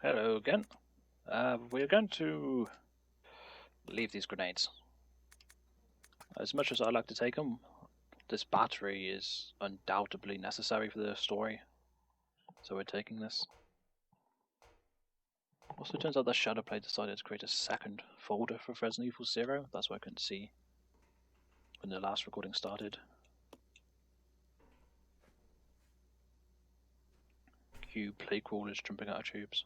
Hello again. We're going to leave these grenades. As much as I like to take them, this battery is undoubtedly necessary for the story. So we're taking this. Also, it turns out that Shadowplay decided to create a second folder for Resident Evil 0. That's why I couldn't see when the last recording started. Cue play crawlers jumping out of tubes.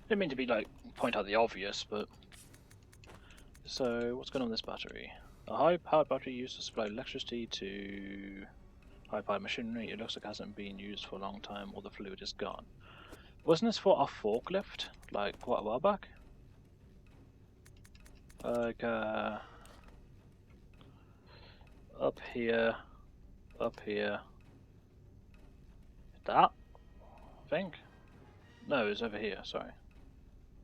Didn't mean to be like point out the obvious, but so what's going on with this battery? A high-powered battery used to supply electricity to high-powered machinery. It looks like it hasn't been used for a long time, or the fluid is gone. Wasn't this for a forklift, like quite a while back? Like up here, that, I think? No, it's over here, sorry.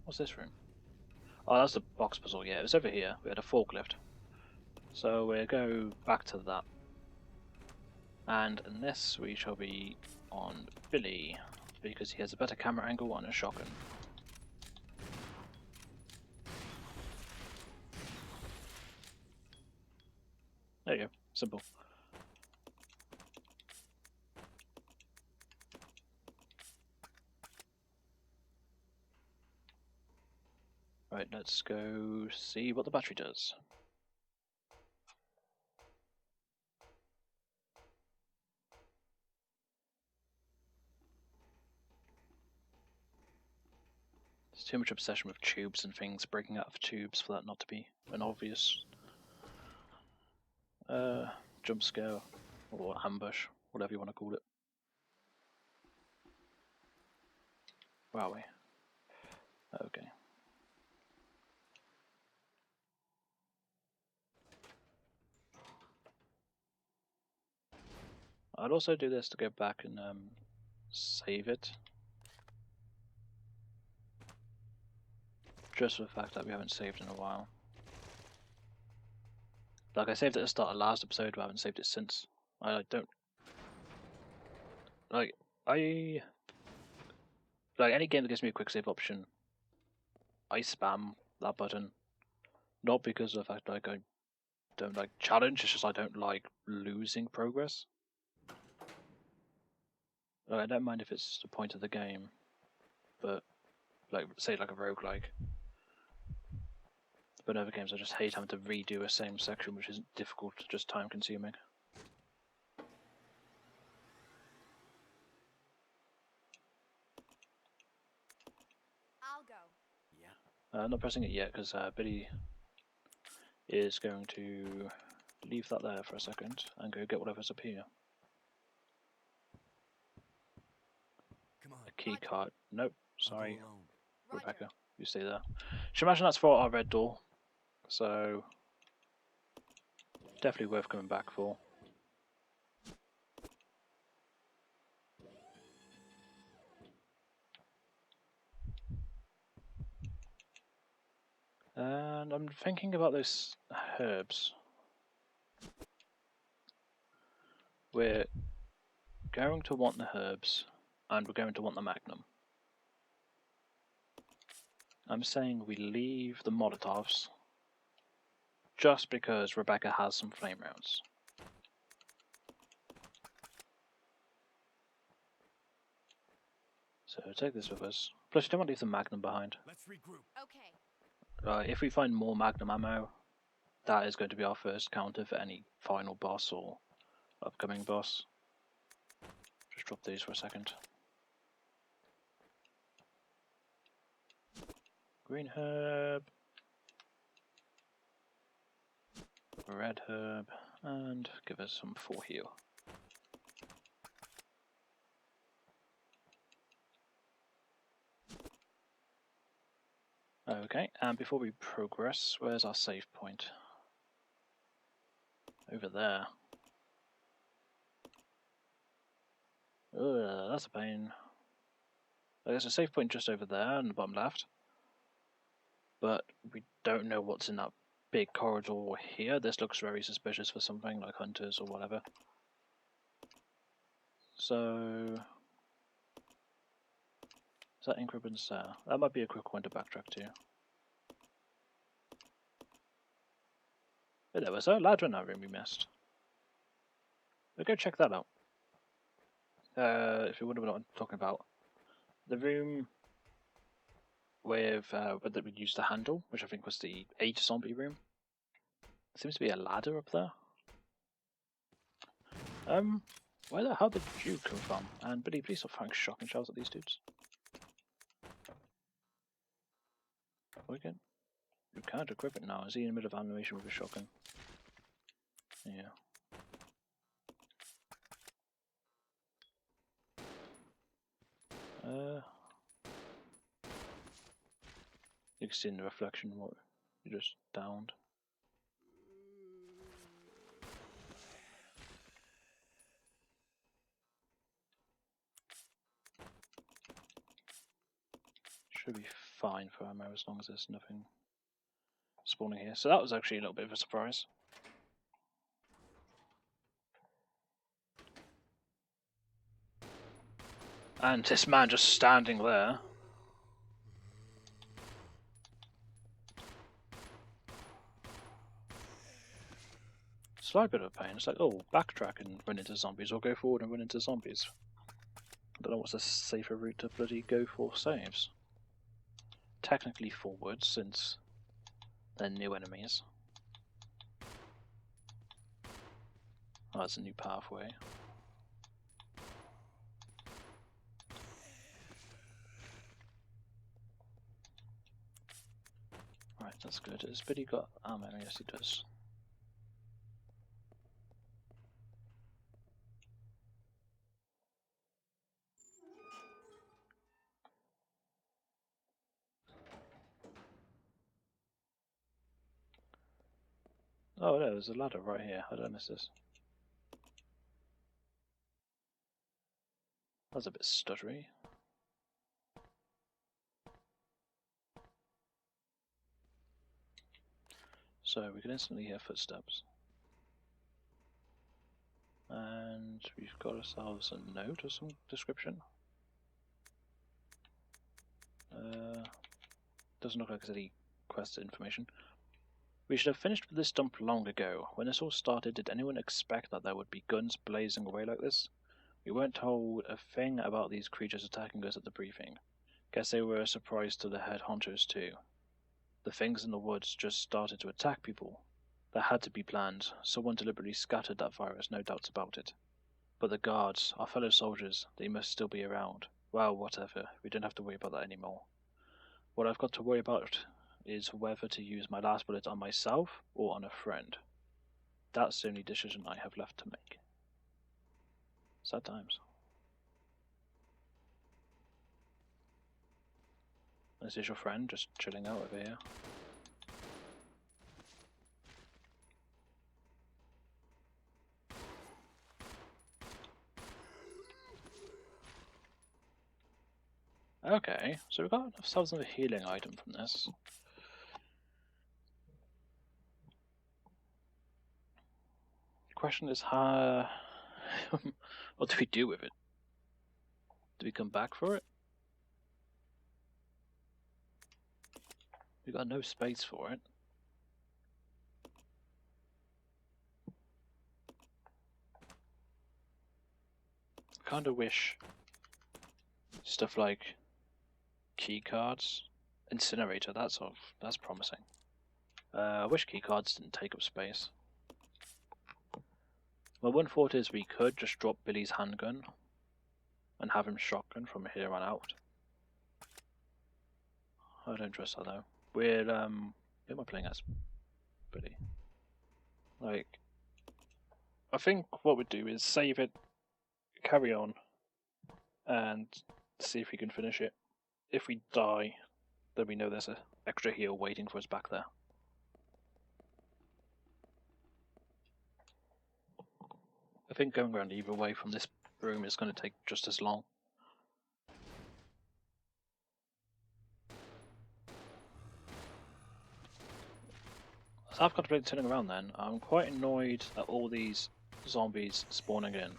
What's this room? Oh, that's the box puzzle, yeah, it was over here. We had a forklift. So we'll go back to that. And in this we shall be on Billy, because he has a better camera angle and a shotgun. There you go, simple. Right, let's go see what the battery does. There's too much obsession with tubes and things breaking out of tubes for that not to be an obvious jump scare or ambush, whatever you want to call it. Where are we? Okay. I'd also do this to go back and save it. Just for the fact that we haven't saved in a while. Like, I saved it at the start of last episode, but I haven't saved it since. I don't... Like, like, any game that gives me a quick save option, I spam that button. Not because of the fact that I don't like challenge, it's just I don't like losing progress. Like, I don't mind if it's the point of the game, but, like, say like a roguelike. But in other games I just hate having to redo a same section, which isn't difficult, just time consuming. I'll go. Yeah. Not pressing it yet because Billy is going to leave that there for a second and go get whatever's up here. Come on. A key card. Nope, sorry, Roger. Rebecca. You stay there. Should imagine that's for our red door, so definitely worth coming back for. And I'm thinking about those herbs. We're going to want the herbs, and we're going to want the magnum. I'm saying we leave the Molotovs, just because Rebecca has some flame rounds. So take this with us. Plus, you don't want to leave the magnum behind. Let's regroup. Okay. If we find more magnum ammo, that is going to be our first counter for any final boss or upcoming boss. Just drop these for a second. Green herb, red herb, and give us some 4 heal. Okay, and before we progress, where's our save point? Over there. That's a pain. There's a save point just over there in the bottom left. But we don't know what's in that big corridor here. This looks very suspicious for something like hunters or whatever. So... Is that ink ribbons there? That might be a quick one to backtrack to. Hey, there was a ladder in that room we missed. We'll go check that out. If you wonder what I'm talking about. The room with that we used to handle, which I think was the 8 zombie room. There seems to be a ladder up there. Where the hell did you come from? And Billy, please stop firing shotgun shells at these dudes. You can't equip it now. Is he in the middle of animation with a shotgun? Yeah. You can see in the reflection what you just downed. Should be fine for ammo as long as there's nothing spawning here. So that was actually a little bit of a surprise. And this man just standing there. Slight bit of pain. It's like, oh, backtrack and run into zombies, or go forward and run into zombies. I don't know what's the safer route to bloody go for saves. Technically forward, since they're new enemies. Oh, that's a new pathway. Right, that's good. Has Billy got ammo? Yes, he does. Oh no, there's a ladder right here. How did I miss this? That's a bit stuttery. So we can instantly hear footsteps. And we've got ourselves a note of some description. Doesn't look like there's any quest information. We should have finished with this dump long ago. When this all started, did anyone expect that there would be guns blazing away like this? We weren't told a thing about these creatures attacking us at the briefing. Guess they were a surprise to the head hunters too. The things in the woods just started to attack people. That had to be planned. Someone deliberately scattered that virus, no doubts about it. But the guards, our fellow soldiers, they must still be around. Well, whatever. We don't have to worry about that anymore. What I've got to worry about is whether to use my last bullet on myself or on a friend. That's the only decision I have left to make. Sad times. This is your friend just chilling out over here. Okay, so we've got ourselves a healing item from this. The question is, what do we do with it? Do we come back for it? We've got no space for it. I kind of wish stuff like key cards, incinerator, that's promising. I wish key cards didn't take up space. My one thought is we could just drop Billy's handgun and have him shotgun from here on out. I don't trust that though. Who am I playing as? Billy. Like, I think what we'd do is save it, carry on, and see if we can finish it. If we die, then we know there's an extra heal waiting for us back there. I think going around either way from this room is going to take just as long. So I've contemplated turning around then. I'm quite annoyed at all these zombies spawning in.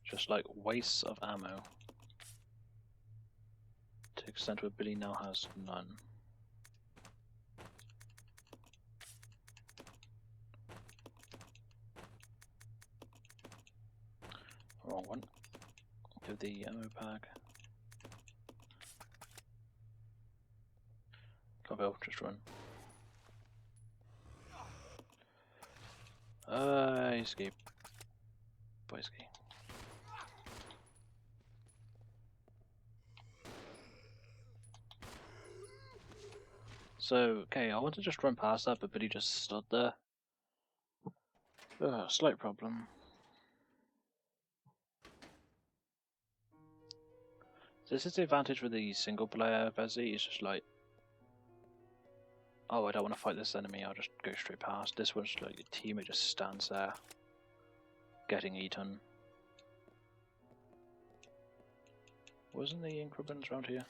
Just like wastes of ammo. To the extent where Billy now has none. Wrong one. Give the ammo pack. Can't go, just run. Escape. Escape. So, okay, I want to just run past that, but Billy just stood there. Slight problem. This is the advantage with the single player Vezi, it's just like, oh, I don't want to fight this enemy, I'll just go straight past. This one's like your teammate just stands there, getting eaten. Wasn't the ink ribbons around here?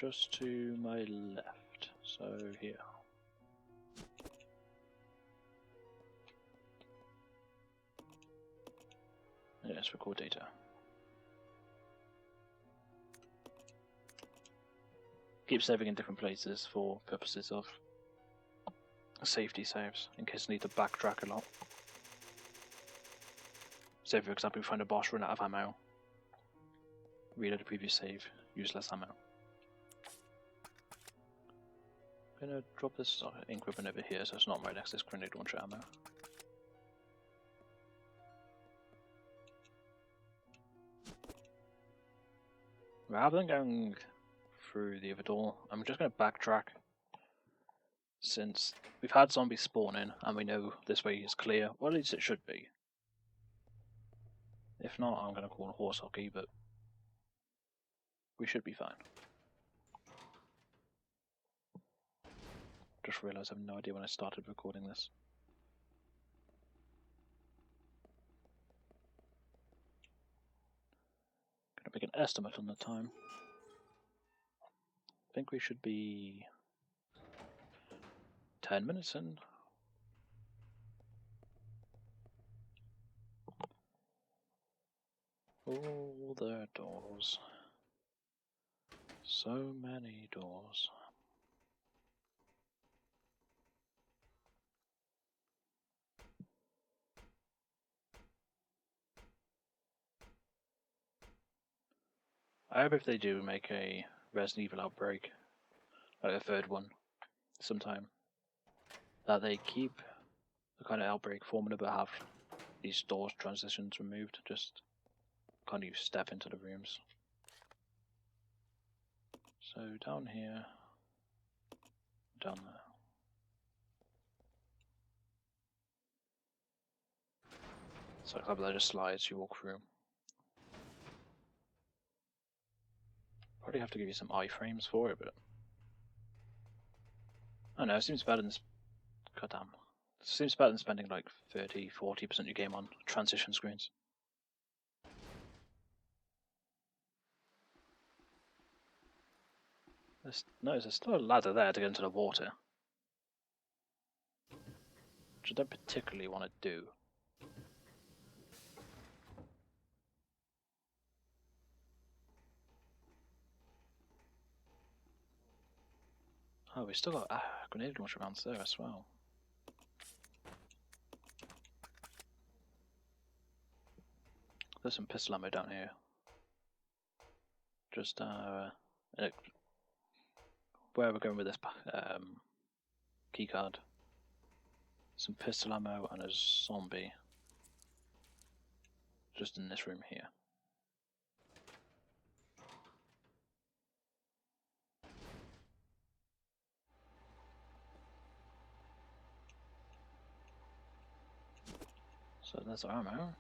Just to my left, so here. Yes, record data. Keep saving in different places for purposes of safety saves, in case I need to backtrack a lot. Say for example, we find a boss run out of ammo. Reload the previous save, use less ammo. I'm gonna drop this ink ribbon over here so it's not right next to this grenade launcher ammo. Rather than going through the other door, I'm just going to backtrack, since we've had zombies spawn in and we know this way is clear, or at least it should be. If not, I'm going to call horse hockey, but we should be fine. Just realised I have no idea when I started recording this. Gonna make an estimate on the time. I think we should be 10 minutes in. All the doors. So many doors. I hope if they do make a Resident Evil Outbreak, like a third one, sometime, that they keep the kind of Outbreak formula but have these doors transitions removed, just can't you step into the rooms. So down here, down there. So a couple of just slides you walk through. Probably have to give you some iframes for it, but I don't know, it seems better than goddamn. It seems better than spending like 30-40% of your game on transition screens. There's still a ladder there to get into the water, which I don't particularly want to do. Oh, we still got a grenade launcher around there as well. There's some pistol ammo down here. Just where we're going with this keycard. Some pistol ammo and a zombie. Just in this room here. So that's our ammo.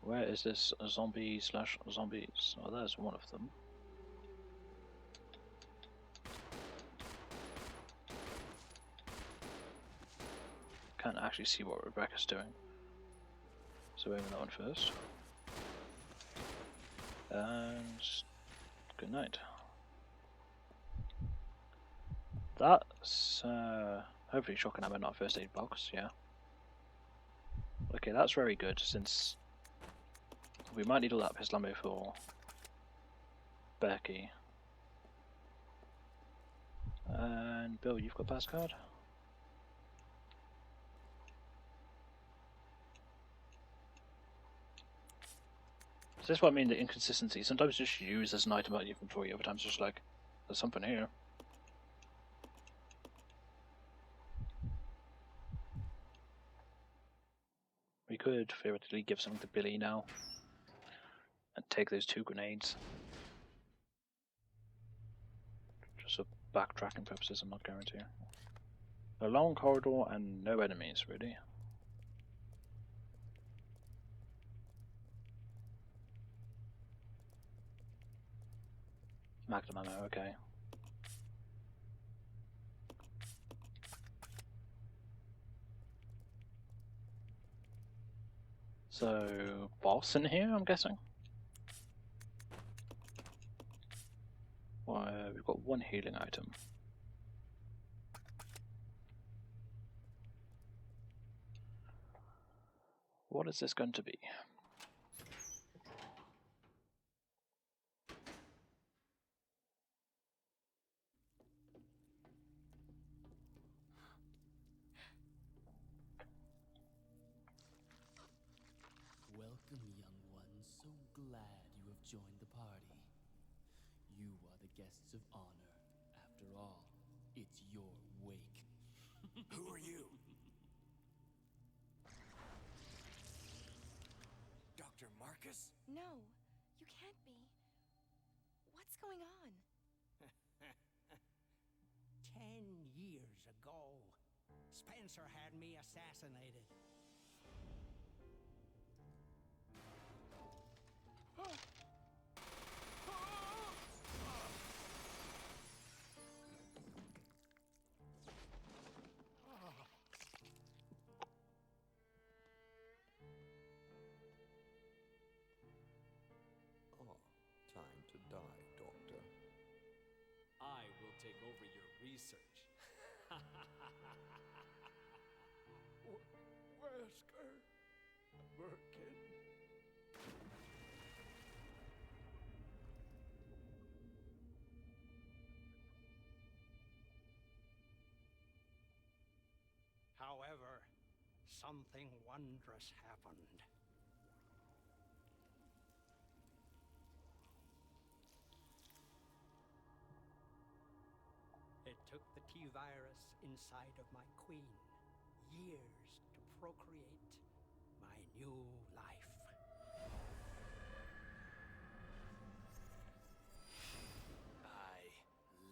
Where is this zombie slash zombies? Oh, there's one of them. Can't actually see what Rebecca's doing. So we're in that one first. And good night. That's hopefully shotgun ammo, not first aid box. Yeah. Okay, that's very good since we might need all that pistol ammo for Becky. And Bill, you've got pass card. So this is what I mean, the inconsistency. Sometimes just use as an item at your inventory, other times just like, there's something here. We could theoretically give something to Billy now. And take those 2 grenades. Just for backtracking purposes, I'm not guaranteeing. A long corridor and no enemies, really. Magnum ammo, okay. So, boss in here, I'm guessing? Well, we've got 1 healing item. What is this going to be? Welcome, young ones. So glad you have joined the party. You are the guests of honor. After all, it's your wake. Who are you? Dr. Marcus? No, you can't be. What's going on? 10 years ago, Spencer had me assassinated. Oh, time to die, Doctor. I will take over your research. Wesker, Birkin. However, something wondrous happened. It took the T-virus inside of my queen years to procreate my new life. I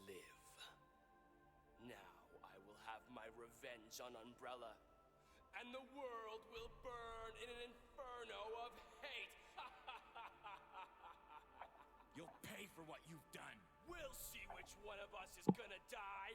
live. Now I will have my revenge on Umbrella, and the world will burn in an inferno of hate. You'll pay for what you've done. We'll see which one of us is gonna die.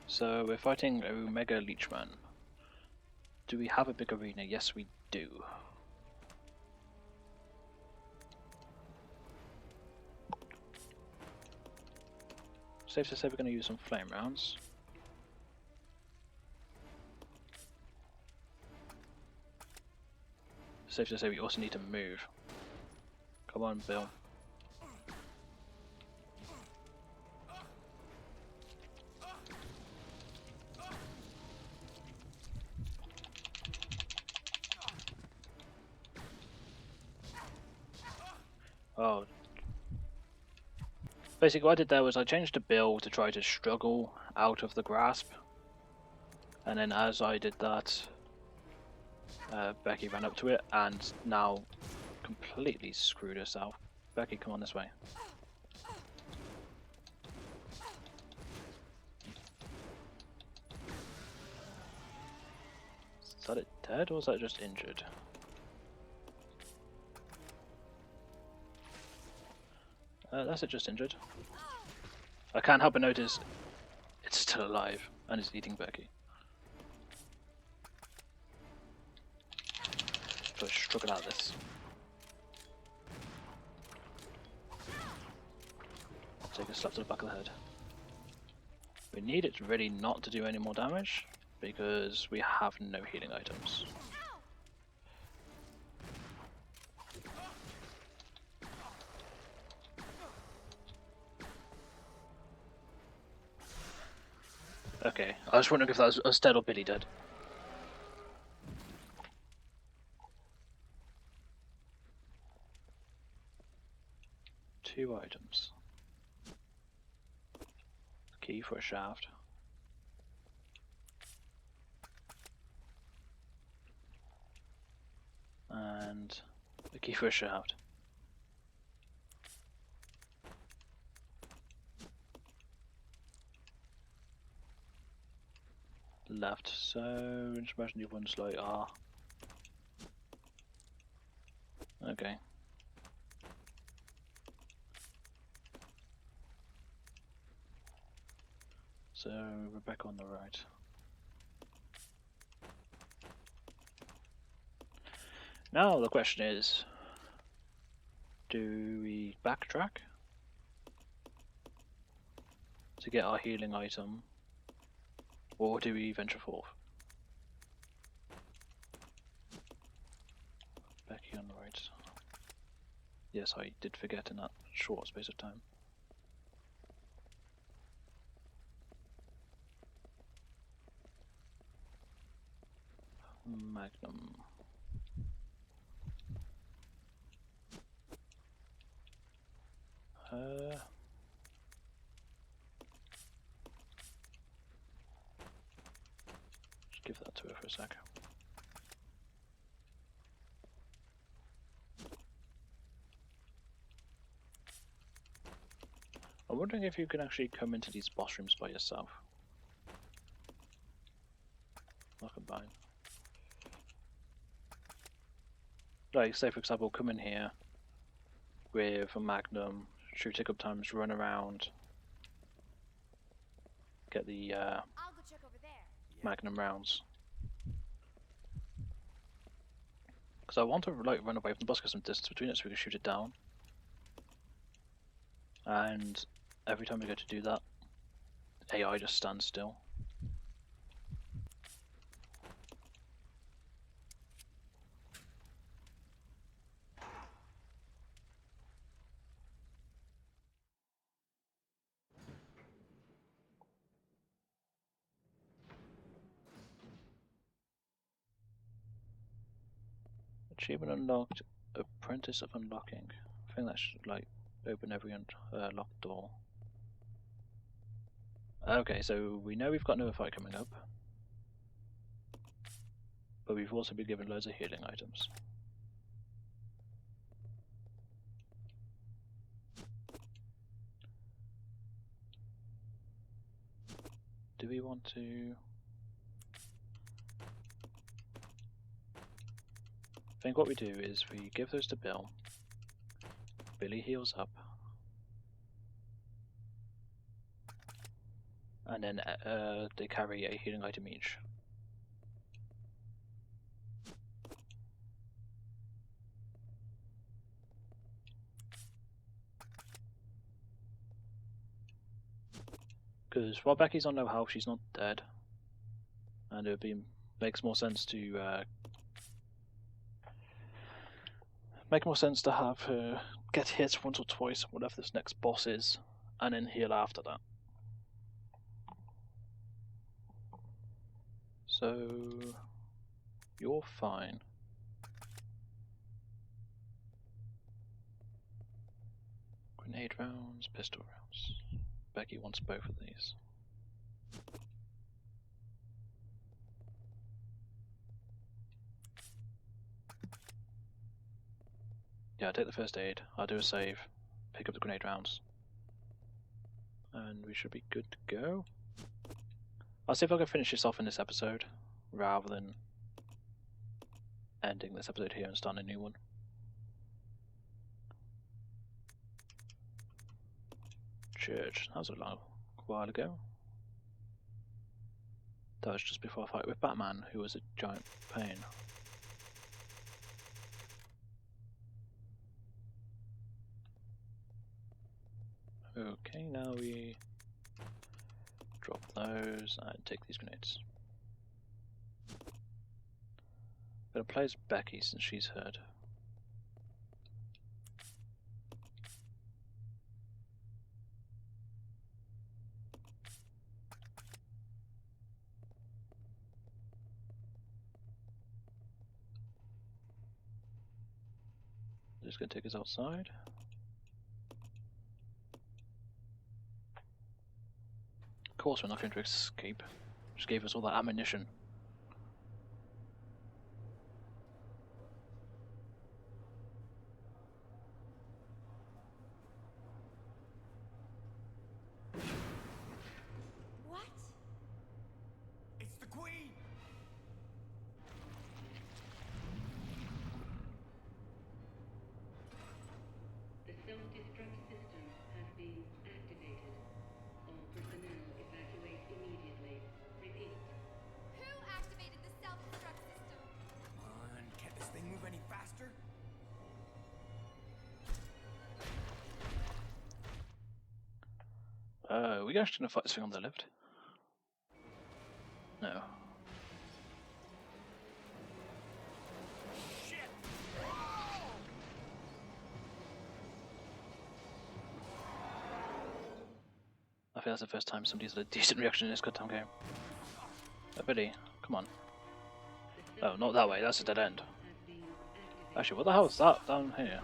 So we're fighting Omega Leechman. Do we have a big arena? Yes, we do. Safe to say we're going to use some flame rounds. Safe to say we also need to move. Come on, Bill. Oh. Basically what I did there was I changed the Bill to try to struggle out of the grasp. And then as I did that, Becky ran up to it, and now completely screwed herself. Becky, come on this way. Is that it dead, or is that just injured? That's it, just injured. I can't help but notice it's still alive and it's eating Becky. So struggle out of this. Take a slap to the back of the head. We need it really not to do any more damage because we have no healing items. Okay, I was wondering if that was dead or Billy dead. Two items. Key for a shaft. And a key for a shaft. Left, so just imagine your one's like R. Okay. So we're back on the right. Now the question is, do we backtrack to get our healing item, or do we venture forth? Becky on the right. Yes, I did forget in that short space of time. Magnum. Just give that to her for a sec. I'm wondering if you can actually come into these boss rooms by yourself. Not combine. Like, say for example, come in here with a Magnum, shoot take up times, run around, get the I'll go check over there. Magnum rounds. Because I want to like run away from the boss, get some distance between it so we can shoot it down. And every time we go to do that, AI just stands still. Achievement unlocked, Apprentice of Unlocking. I think that should like open every locked door. Okay, so we know we've got another fight coming up, but we've also been given loads of healing items. Do we want to... I think what we do is we give those to Bill. Billy heals up. And then they carry a healing item each. Because while Becky's on no health, she's not dead. And it makes more sense to have her get hit once or twice, whatever this next boss is, and then heal after that. So you're fine. Grenade rounds, pistol rounds. Becky wants both of these. Yeah, take the first aid. I'll do a save. Pick up the grenade rounds. And we should be good to go. I'll see if I can finish this off in this episode, rather than ending this episode here and starting a new one. Church. That was a long while ago. That was just before I fight with Batman, who was a giant pain. Okay, now we drop those and take these grenades. Gonna play as Becky since she's heard. Just gonna take us outside. Of course we're not going to escape. Just gave us all that ammunition. What? It's the Queen! The self-destruct system has been activated. All personnel evacuate immediately. Repeat. Who activated the self-destruct system? Come on, can't this thing move any faster? We actually gonna fight this thing on the lift? No. Shit! I think that's the first time somebody's had a decent reaction in this goddamn game. Oh, Billy, come on. Oh, not that way, that's a dead end. Actually, what the hell is that down here?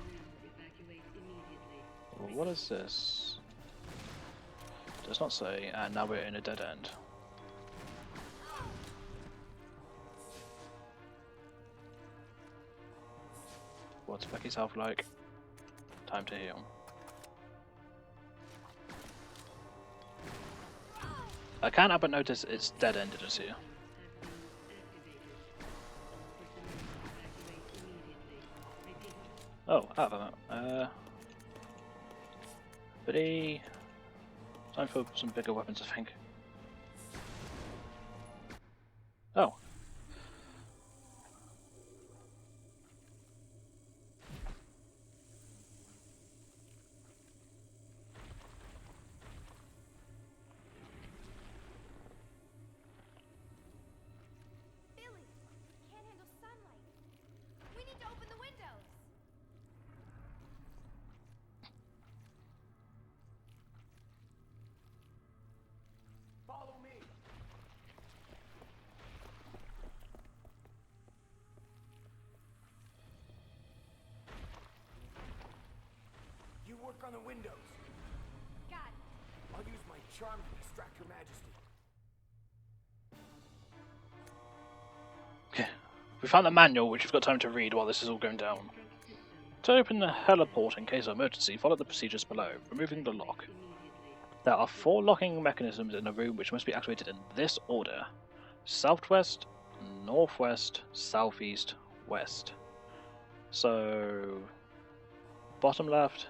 Well, what is this? Does not say, and now we're in a dead end. What's Becky's health like? Time to heal. I can't help but notice it's dead ended us here. Oh, out of that. Buddy. Time for some bigger weapons, I think. Oh. Billy, can't handle sunlight. We need to open the windows. Follow me! You work on the windows. Got it. I'll use my charm to distract Her Majesty. Okay. We found the manual, which we've got time to read while this is all going down. To open the heliport in case of emergency, follow the procedures below, removing the lock. There are 4 locking mechanisms in the room which must be activated in this order. Southwest, northwest, southeast, west. So, bottom left,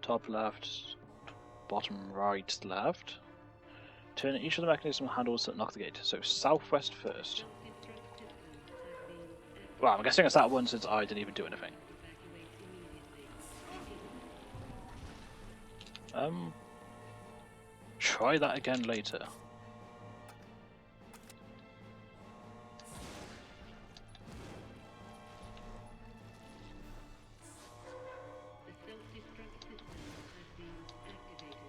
top left, bottom right, left. Turn each of the mechanism handles that knock the gate. So southwest first. Well, I'm guessing it's that one since I didn't even do anything. Try that again later. The self-destruct system has been activated.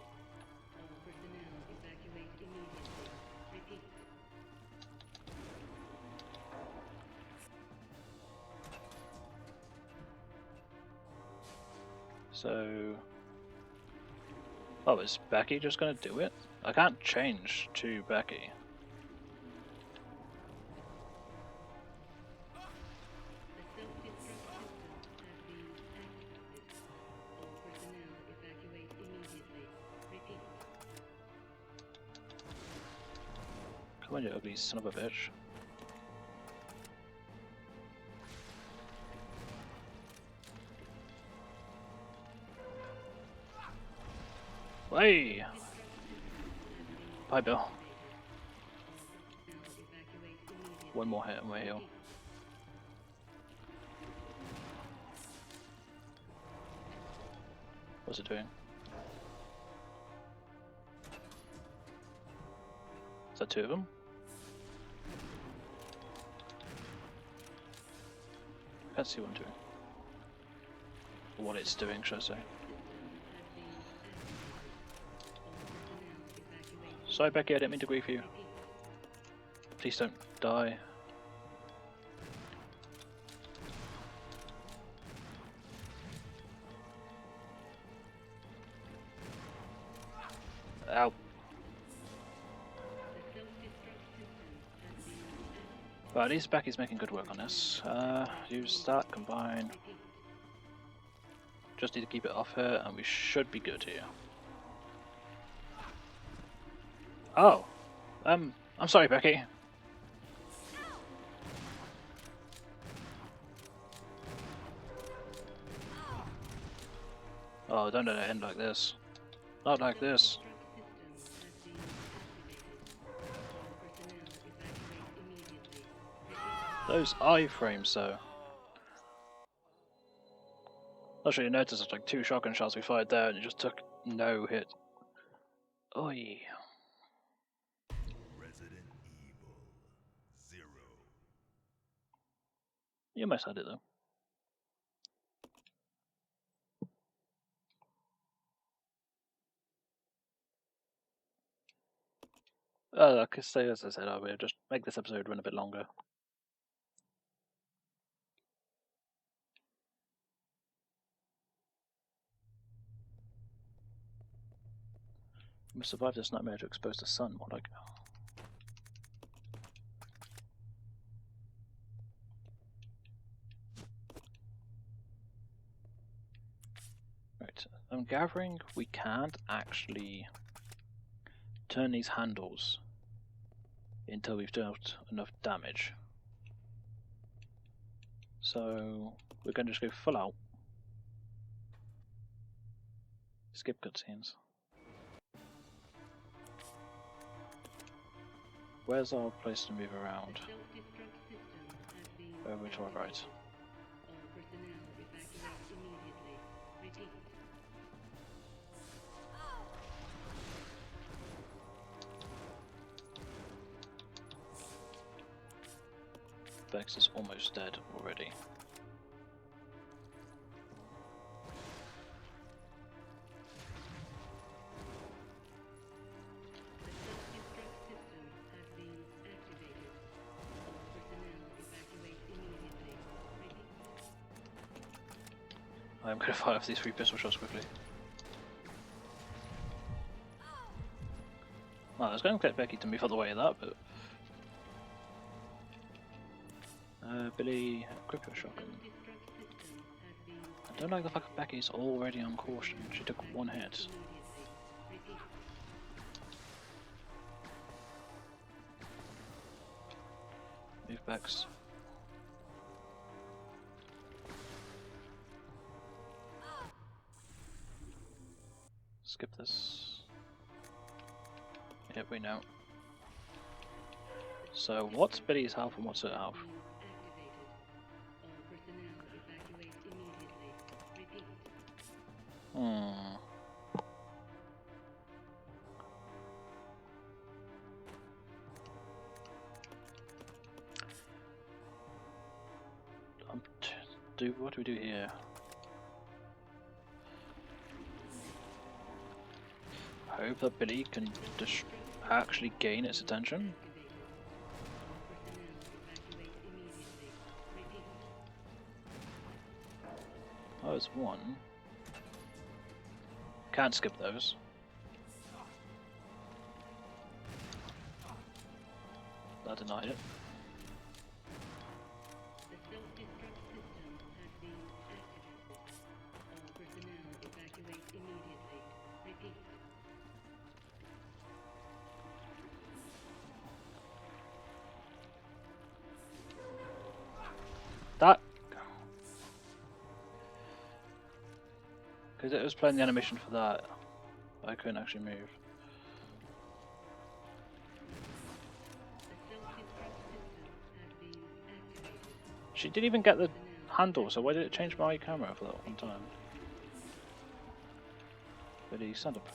All personnel evacuate immediately. Repeat. So... Oh, is Becky just gonna do it? I can't change to Becky. The self-destruct system has been Come on, you ugly son of a bitch. Hey! Bye, Bill. One more hit and we're healed. What's it doing? Is that two of them? I can't see one doing. What it's doing, should I say. Sorry, Becky, I didn't mean to grief you. Please don't die. Ow. But at least Becky's making good work on this. Use that, combine. Just need to keep it off her, and we should be good here. Oh, I'm sorry, Becky. Oh, don't let it end like this. Not like this. Those iframes, though. Not sure you noticed, it's like 2 shotgun shots we fired there, and it just took no hit. Oi. Resident Evil 0. You almost had it though. Like I say, as I said, I will just make this episode run a bit longer. We must survive this nightmare to expose the sun, more like. Right, I'm gathering we can't actually turn these handles until we've dealt enough damage. So we're going to just go full out. Skip cutscenes. Where's our place to move around? Over to our right. Bex is almost dead already. I'm going to fire off these 3 pistol shots quickly. Well, I was going to get Becky to move out the way of that, but... Billy, equip your shotgun. I don't like the fact that Becky's already on caution. She took 1 hit. Move Bex. Skip this. Yep, we know. So, what's Billy's health and what's her health? What do we do here? Hope that Billy can actually gain its attention. Oh, it's 1. Can't skip those. That denied it. Because it was playing the animation for that. I couldn't actually move. She didn't even get the handle, so why did it change my camera for that one time? But he sent up.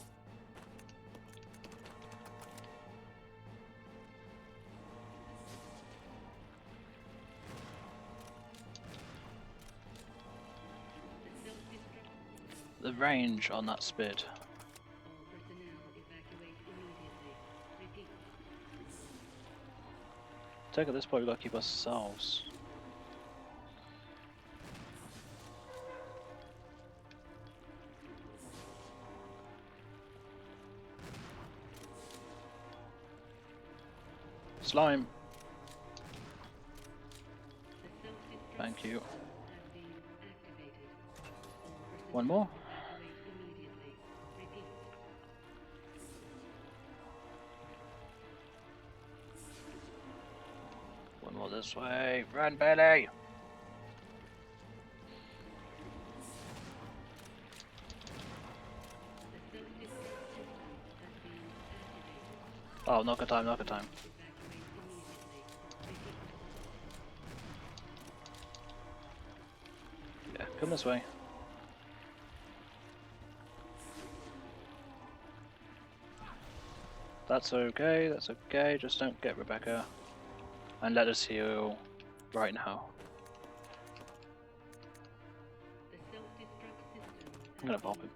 The range on that spit. Take at this point, we've got to keep ourselves. Slime. Thank you. One more. One more this way. Run, Billy! Oh, knock a time, knock a time. Yeah, come this way. That's okay, just don't get Rebecca. And let us heal right now. I'm gonna pop him.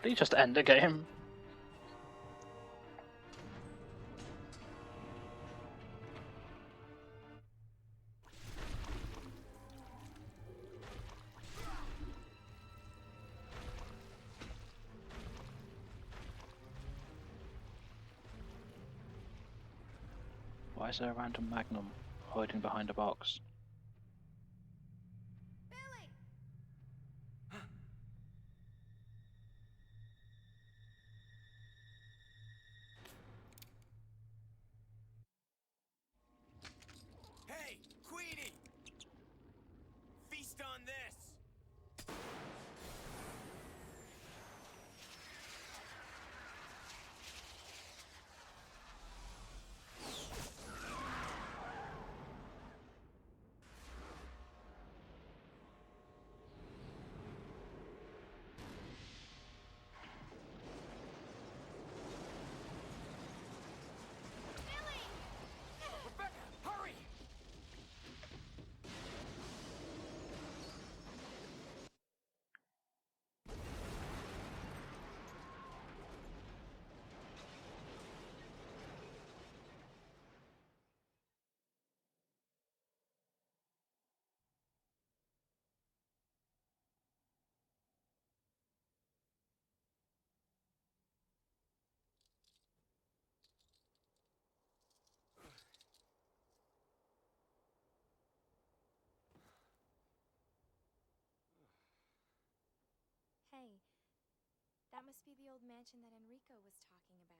Please just end the game. Why is there a random magnum hiding behind a box? Billy! Hey, Queenie! Feast on this! Rebecca, hurry! Hey, that must be the old mansion that Enrico was talking about.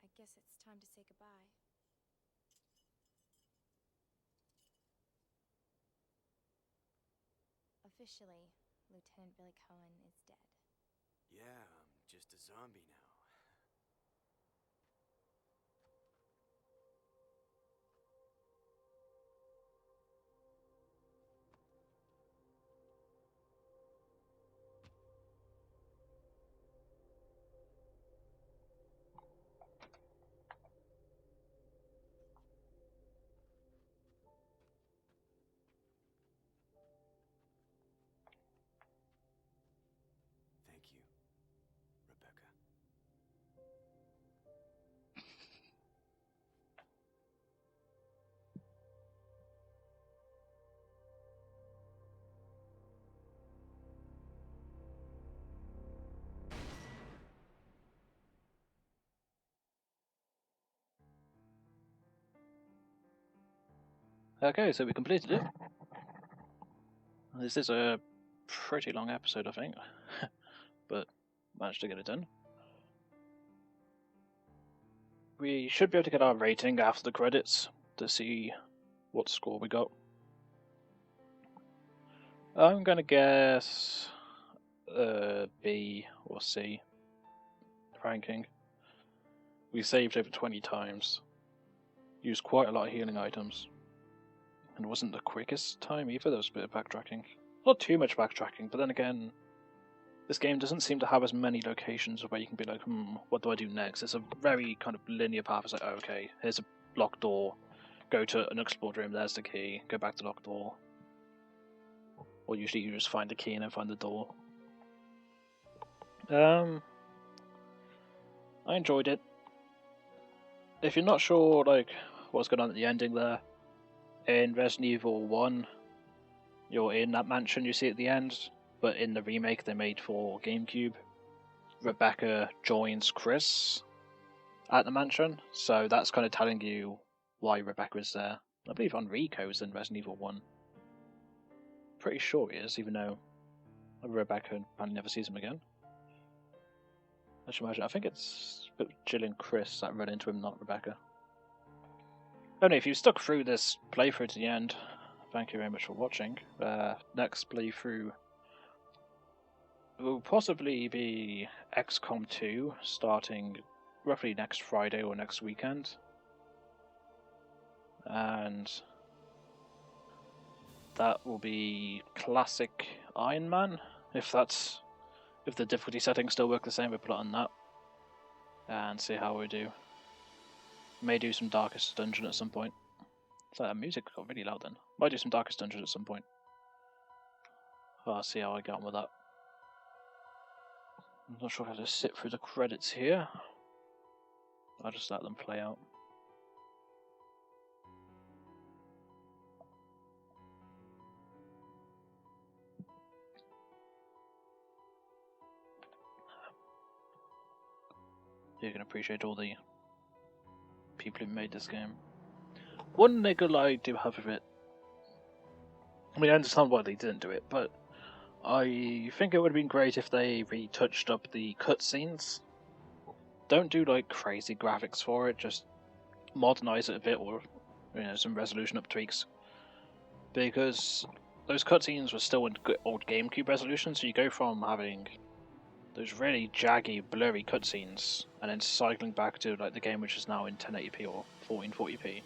I guess it's time to say goodbye. Officially, Lieutenant Billy Cohen is dead. Yeah, I'm just a zombie now. Thank you, Rebecca. Okay, so we completed it. This is a pretty long episode, I think, but managed to get it done. We should be able to get our rating after the credits to see what score we got. I'm gonna guess B or C ranking. We saved over 20 times, used quite a lot of healing items, and it wasn't the quickest time either. There was a bit of backtracking. Not too much backtracking, but then again, this game doesn't seem to have as many locations where you can be like, what do I do next? It's a very kind of linear path. It's like, oh, okay, here's a locked door, go to an explored room, there's the key, go back to the locked door. Or usually you just find the key and then find the door. I enjoyed it. If you're not sure like what's going on at the ending there, in Resident Evil 1, you're in that mansion you see at the end, but in the remake they made for GameCube, Rebecca joins Chris at the mansion, so that's kind of telling you why Rebecca is there. I believe Enrico's in Resident Evil 1. Pretty sure he is, even though Rebecca apparently never sees him again. I should imagine. I think it's Jill and Chris that run into him, not Rebecca. Anyway, if you stuck through this playthrough to the end, thank you very much for watching. Next playthrough will possibly be XCOM 2, starting roughly next Friday or next weekend. And that will be classic Iron Man, if the difficulty settings still work the same. We'll put it on that and see how we do. May do some Darkest Dungeon at some point. So that music got really loud then. Might do some Darkest Dungeon at some point. I'll see how I get on with that. I'm not sure if I have to sit through the credits here. I'll just let them play out. You can appreciate all the people who made this game. One niggle I do have of it. I mean, I understand why they didn't do it, but I think it would have been great if they retouched up the cutscenes. Don't do like crazy graphics for it, just modernize it a bit, or some resolution up tweaks. Because those cutscenes were still in good old GameCube resolution, so you go from having those really jaggy, blurry cutscenes, and then cycling back to like the game which is now in 1080p or 1440p.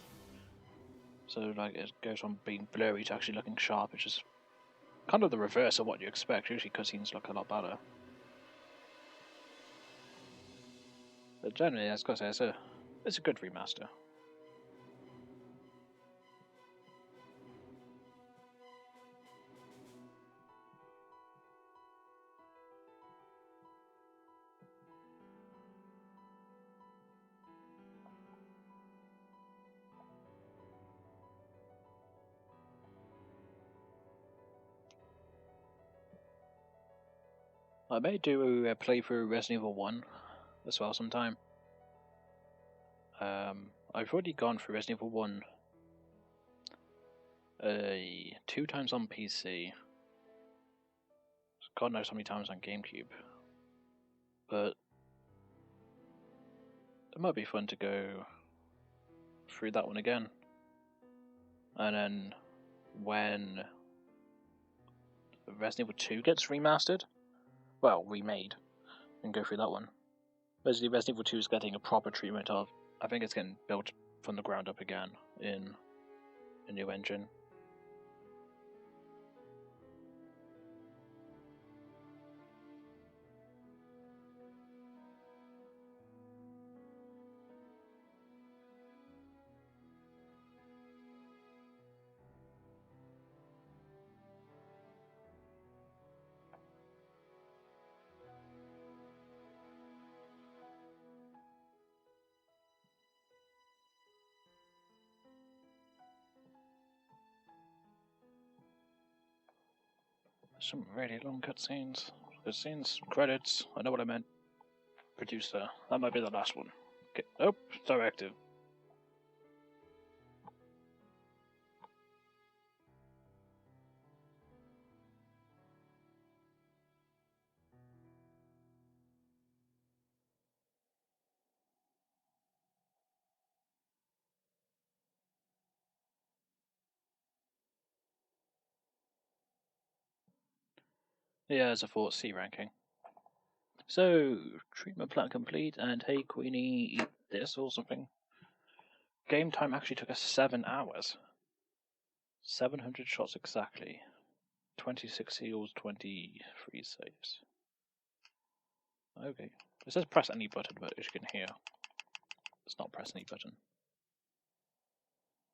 So like it goes from being blurry to actually looking sharp, which is kind of the reverse of what you expect. Usually cutscenes look a lot better. But generally, as I say, it's a good remaster. I may do a playthrough Resident Evil 1 as well sometime. I've already gone through Resident Evil 1 2 times on PC. God knows how many times on GameCube. But it might be fun to go through that one again. And then when Resident Evil 2 gets remastered, well, remade, and go through that one. Basically, Resident Evil 2 is getting a proper treatment of, I think it's getting built from the ground up again in a new engine. Some really long cutscenes. Cutscenes, credits, I know what I meant. Producer. That might be the last one. Okay. Oh, directive. Yeah, it's a 4C ranking. So, treatment plan complete, and hey Queenie, eat this or something. Game time actually took us 7 hours. 700 shots exactly. 26 heals, 23 saves. Okay. It says press any button, but as you can hear, it's not press any button.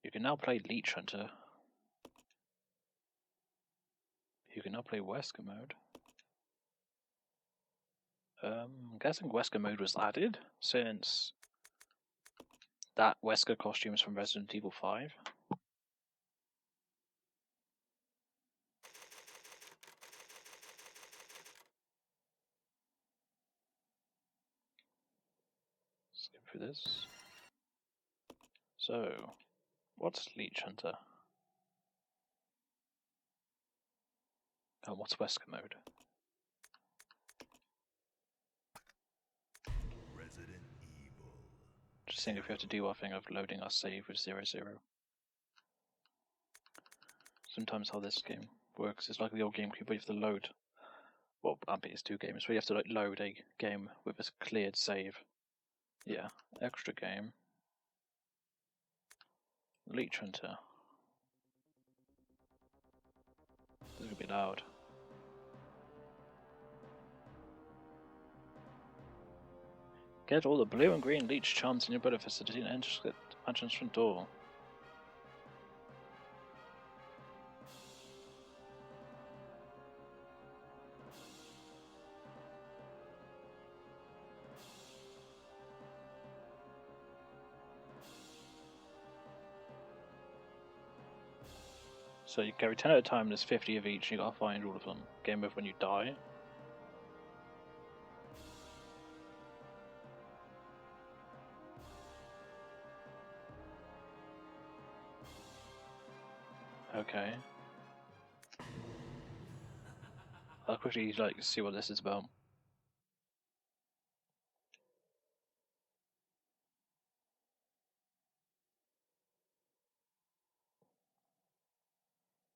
You can now play Leech Hunter. You can now play Wesker mode. I'm guessing Wesker mode was added since that Wesker costume is from Resident Evil 5. Skip through this. So, what's Leech Hunter? Oh, what's Wesker mode? Resident Evil. Just seeing if we have to do our thing of loading our save with 00. Sometimes how this game works is like the old GameCube where you have to load, well, PS2 games, where you have to like load a game with a cleared save. Yeah, extra game. Leech Hunter. This is gonna be loud. Get all the blue and green leech charms in your bullet facility and enter the entrance front door. So you carry 10 at a time, there's 50 of each, and you gotta find all of them. Game over when you die. Okay. I'll quickly see what this is about.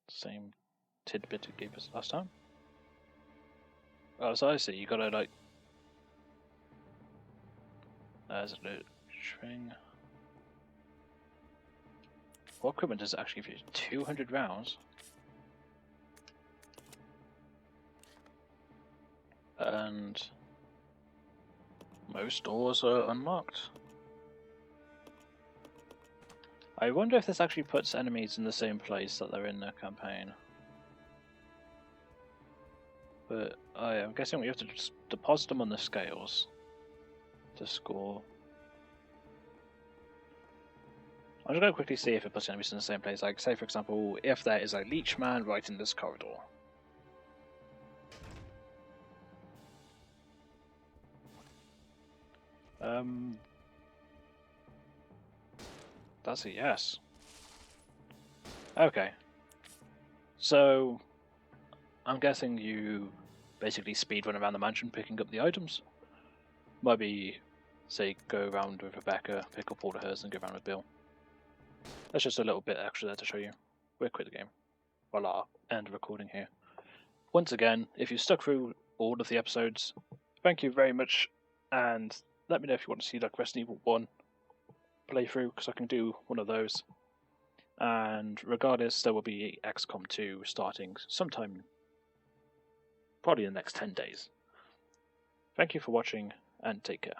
Same tidbit it gave us last time. Oh, so I see, you gotta there's a little string. What equipment does it actually give you? 200 rounds? And most doors are unlocked. I wonder if this actually puts enemies in the same place that they're in the campaign. But I'm guessing we have to just deposit them on the scales to score. I'm just going to quickly see if it puts enemies in the same place. Like, say for example, if there is a leech man right in this corridor. That's a yes. Okay. So, I'm guessing you basically speedrun around the mansion picking up the items. Might be, say, go around with Rebecca, pick up all of hers, and go around with Bill. That's just a little bit extra there to show you. We'll quit the game. Well, I'll end recording here. Once again, if you stuck through all of the episodes, thank you very much, and let me know if you want to see like Resident Evil 1 playthrough, because I can do one of those. And regardless, there will be XCOM 2 starting sometime, probably in the next 10 days. Thank you for watching, and take care.